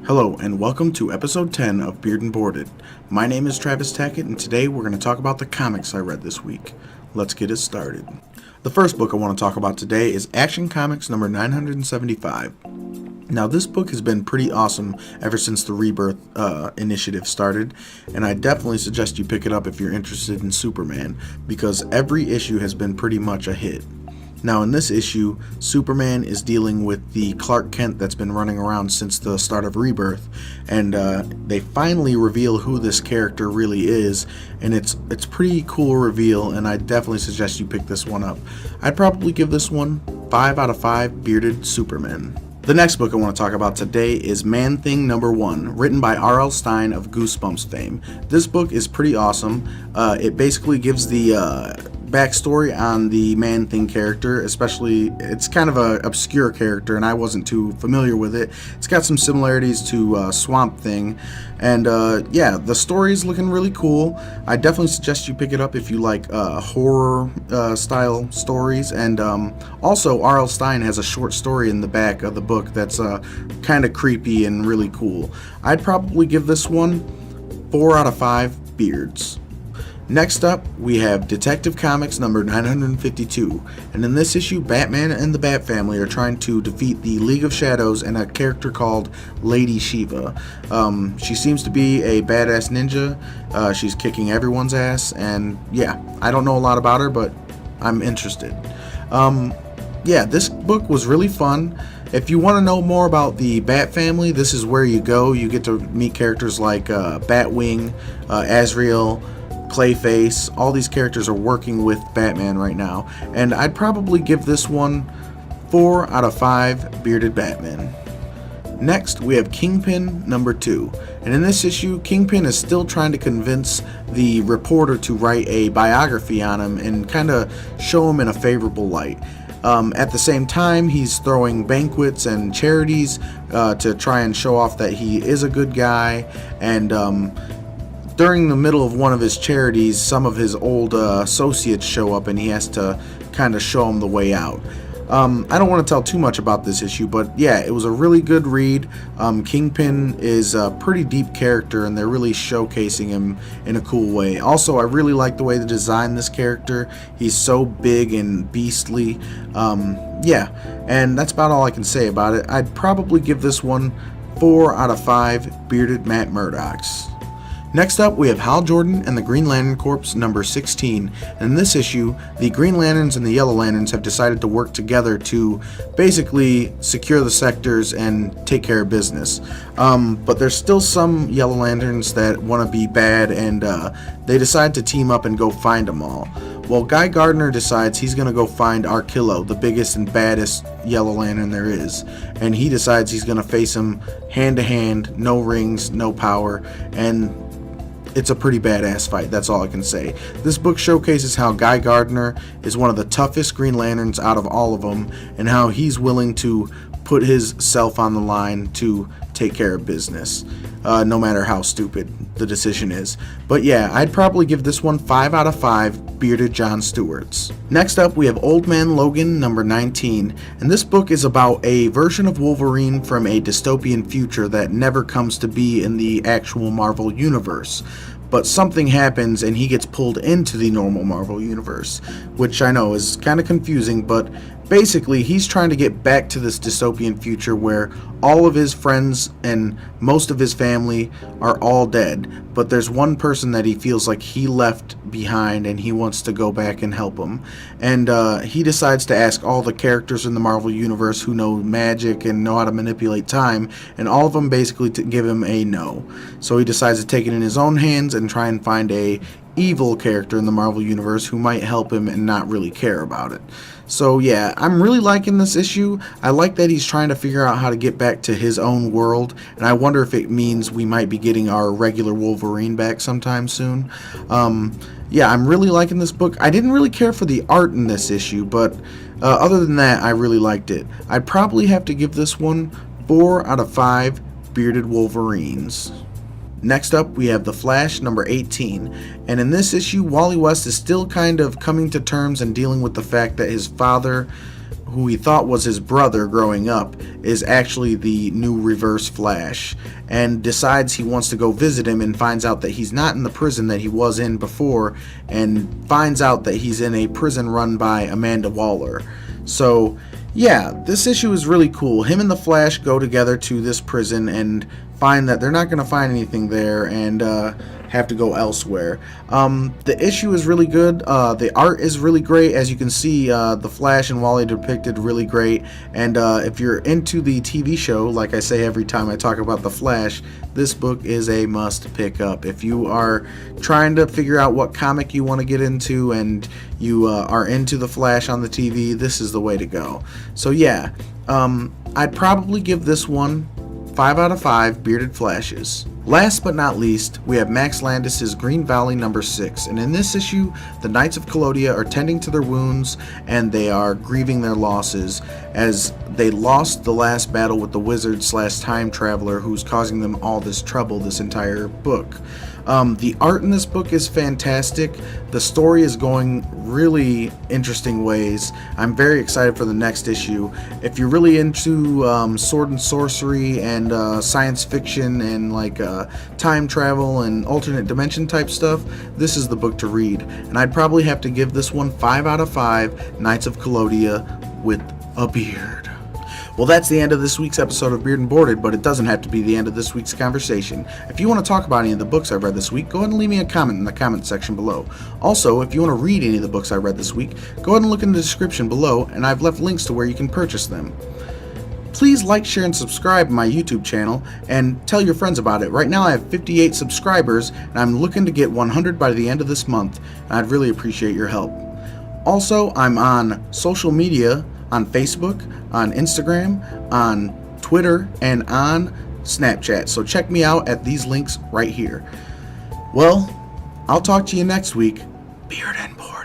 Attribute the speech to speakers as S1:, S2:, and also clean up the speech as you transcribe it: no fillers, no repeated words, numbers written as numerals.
S1: Hello and welcome to episode 10 of Beard and Boarded. My name is Travis Tackett and today we're going to talk about the comics I read this week. Let's get it started. The first book I want to talk about today is Action Comics number 975. Now this book has been pretty awesome ever since the Rebirth initiative started, and I definitely suggest you pick it up if you're interested in Superman, because every issue has been pretty much a hit. Now in this issue, Superman is dealing with the Clark Kent that's been running around since the start of Rebirth, and they finally reveal who this character really is, and it's pretty cool reveal, and I definitely suggest you pick this one up. I'd probably give this one 5 out of 5 bearded Supermen. The next book I want to talk about today is Man-Thing number 1, written by R.L. Stine of Goosebumps fame. This book is pretty awesome. It basically gives the backstory on the Man-Thing character, especially it's kind of a obscure character and I wasn't too familiar with it. It's got some similarities to Swamp Thing, and yeah, the story is looking really cool. I definitely suggest you pick it up if you like horror style stories, and also R.L. Stine has a short story in the back of the book that's kind of creepy and really cool. I'd probably give this one 4 out of 5 beards. Next up, we have Detective Comics number 952, and in this issue, Batman and the Bat Family are trying to defeat the League of Shadows and a character called Lady Shiva. She seems to be a badass ninja. She's kicking everyone's ass, and yeah, I don't know a lot about her, but I'm interested. Yeah, this book was really fun. If you want to know more about the Bat Family, this is where you go. You get to meet characters like Batwing, Azrael, Clayface. All these characters are working with Batman right now, and I'd probably give this one 4 out of 5 bearded Batmen. Next, we have Kingpin number 2, and in this issue, Kingpin is still trying to convince the reporter to write a biography on him and kind of show him in a favorable light. At the same time, he's throwing banquets and charities to try and show off that he is a good guy, and during the middle of one of his charities, some of his old associates show up and he has to kind of show them the way out. I don't want to tell too much about this issue, but yeah, it was a really good read. Kingpin is a pretty deep character and they're really showcasing him in a cool way. Also, I really like the way they designed this character. He's so big and beastly. Yeah, and that's about all I can say about it. I'd probably give this one 4 out of 5 bearded Matt Murdochs. Next up, we have Hal Jordan and the Green Lantern Corps number 16. And in this issue, the Green Lanterns and the Yellow Lanterns have decided to work together to basically secure the sectors and take care of business. But there's still some Yellow Lanterns that want to be bad, and they decide to team up and go find them all. Well, Guy Gardner decides he's going to go find Arkillo, the biggest and baddest Yellow Lantern there is. And he decides he's going to face him hand to hand, no rings, no power, and it's a pretty badass fight, that's all I can say. This book showcases how Guy Gardner is one of the toughest Green Lanterns out of all of them, and how he's willing to put his self on the line to take care of business, no matter how stupid the decision is. But yeah, I'd probably give this one 5 out of 5 bearded John Stewarts. Next up, we have Old Man Logan number 19, and this book is about a version of Wolverine from a dystopian future that never comes to be in the actual Marvel universe. But something happens and he gets pulled into the normal Marvel universe, which I know is kind of confusing, but basically he's trying to get back to this dystopian future where all of his friends and most of his family are all dead, but there's one person that he feels like he left behind and he wants to go back and help him. And he decides to ask all the characters in the Marvel universe who know magic and know how to manipulate time, and all of them basically to give him a no. So he decides to take it in his own hands and try and find a evil character in the Marvel universe who might help him and not really care about it. So yeah, I'm really liking this issue. I like that he's trying to figure out how to get back to his own world, and I wonder if it means we might be getting our regular Wolverine back sometime soon. Yeah, I'm really liking this book. I didn't really care for the art in this issue, but other than that, I really liked it. I'd probably have to give this one 4 out of 5 bearded Wolverines. Next up, we have The Flash number 18, and in this issue, Wally West is still kind of coming to terms and dealing with the fact that his father who he thought was his brother growing up, is actually the new Reverse Flash, and decides he wants to go visit him, and finds out that he's not in the prison that he was in before, and finds out that he's in a prison run by Amanda Waller. So yeah, this issue is really cool. Him and the Flash go together to this prison and find that they're not going to find anything there, and have to go elsewhere. The issue is really good. The art is really great. As you can see, the Flash and Wally depicted really great. And if you're into the TV show, like I say every time I talk about the Flash, this book is a must pick up. If you are trying to figure out what comic you want to get into and you are into the Flash on the TV, this is the way to go. So yeah, I'd probably give this one 5 out of 5 bearded flashes. Last but not least, we have Max Landis' Green Valley number 6, and in this issue, the Knights of Colodia are tending to their wounds and they are grieving their losses as they lost the last battle with the wizard / time traveler who's causing them all this trouble this entire book. The art in this book is fantastic. The story is going really interesting ways. I'm very excited for the next issue. If you're really into sword and sorcery and science fiction and like time travel and alternate dimension type stuff, this is the book to read. And I'd probably have to give this one 5 out of 5 Knights of Colodia with a beard. Well, that's the end of this week's episode of Beard and Boarded, but it doesn't have to be the end of this week's conversation. If you want to talk about any of the books I've read this week, go ahead and leave me a comment in the comment section below. Also, if you want to read any of the books I read this week, go ahead and look in the description below, and I've left links to where you can purchase them. Please like, share, and subscribe to my YouTube channel, and tell your friends about it. Right now I have 58 subscribers, and I'm looking to get 100 by the end of this month, and I'd really appreciate your help. Also, I'm on social media, on Facebook, on Instagram, on Twitter, and on Snapchat. So check me out at these links right here. Well, I'll talk to you next week. Beard and Board.